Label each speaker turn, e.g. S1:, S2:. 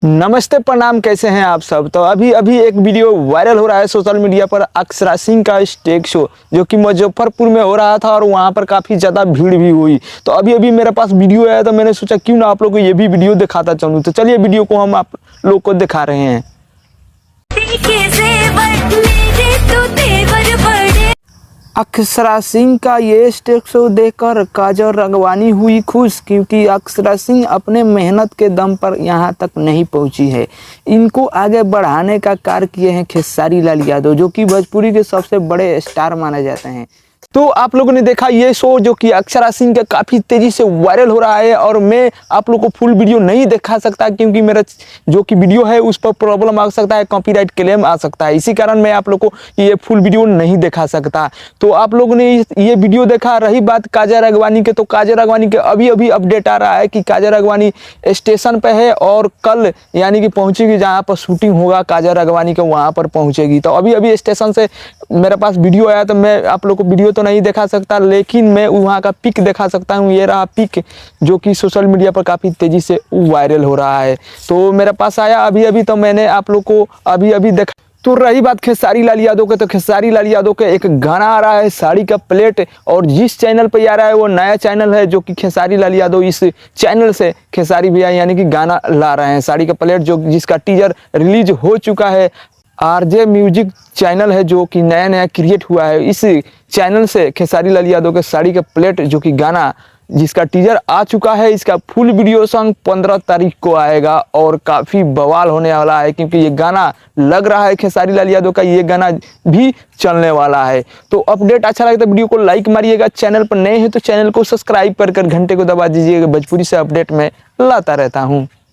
S1: नमस्ते प्रणाम, कैसे हैं आप सब। तो अभी अभी एक वीडियो वायरल हो रहा है सोशल मीडिया पर, अक्षरा सिंह का स्टेज शो जो कि मुजफ्फरपुर में हो रहा था और वहां पर काफ़ी ज़्यादा भीड़ भी हुई। तो अभी अभी मेरे पास वीडियो आया तो मैंने सोचा क्यों ना आप लोग को ये भी वीडियो दिखाता चलूँ। तो चलिए वीडियो को हम आप लोग को दिखा रहे हैं। अक्षरा सिंह का ये स्टेज शो देखकर काजल राघवानी हुई खुश, क्योंकि अक्षरा सिंह अपने मेहनत के दम पर यहाँ तक नहीं पहुँची है। इनको आगे बढ़ाने का कार्य किए हैं खेसारी लाल यादव, जो कि भोजपुरी के सबसे बड़े स्टार माने जाते हैं। तो आप लोगों ने देखा ये शो जो कि अक्षरा सिंह का काफ़ी तेज़ी से वायरल हो रहा है, और मैं आप लोग को फुल वीडियो नहीं दिखा सकता क्योंकि मेरा जो कि वीडियो है उस पर प्रॉब्लम आ सकता है, कॉपीराइट क्लेम आ सकता है। इसी कारण मैं आप लोग को ये फुल वीडियो नहीं दिखा सकता। तो आप लोगों ने ये वीडियो देखा। रही बात काजल राघवानी के, तो काजल राघवानी के अभी अभी अपडेट आ रहा है कि काजल राघवानी स्टेशन पर है और कल यानी कि पहुँचेगी जहाँ पर शूटिंग होगा काजल राघवानी के, वहाँ पर पहुँचेगी। तो अभी अभी स्टेशन से मेरे पास वीडियो आया, तो मैं आप लोग को वीडियो तो नहीं दिखा सकता, लेकिन मैं वहाँ का पिक दिखा सकता हूँ। ये रहा पिक जो कि सोशल मीडिया पर काफ़ी तेज़ी से वायरल हो रहा है। तो मेरे पास आया अभी अभी, तो मैंने आप लोग को अभी अभी देखा। तो रही बात खेसारी लाल यादव के, तो खेसारी लाल यादव के एक गाना आ रहा है साड़ी का प्लेट, और जिस चैनल पर आ रहा है वो नया चैनल है जो कि खेसारी लाल यादव इस चैनल से खेसारी भैया यानी कि गाना ला रहे हैं साड़ी का प्लेट, जो जिसका टीजर रिलीज हो चुका है। आरजे म्यूजिक चैनल है जो कि नया नया क्रिएट हुआ है। इस चैनल से खेसारी लाल यादव के साड़ी का प्लेट जो कि गाना जिसका टीजर आ चुका है, इसका फुल वीडियो सॉन्ग 15 तारीख को आएगा और काफ़ी बवाल होने वाला है, क्योंकि ये गाना लग रहा है खेसारी लाल यादव का ये गाना भी चलने वाला है। तो अपडेट अच्छा लगे तो वीडियो को लाइक मारिएगा, चैनल पर नए हैं तो चैनल को सब्सक्राइब कर घंटे को दबा दीजिएगा। भोजपुरी से अपडेट में लाता रहता हूँ।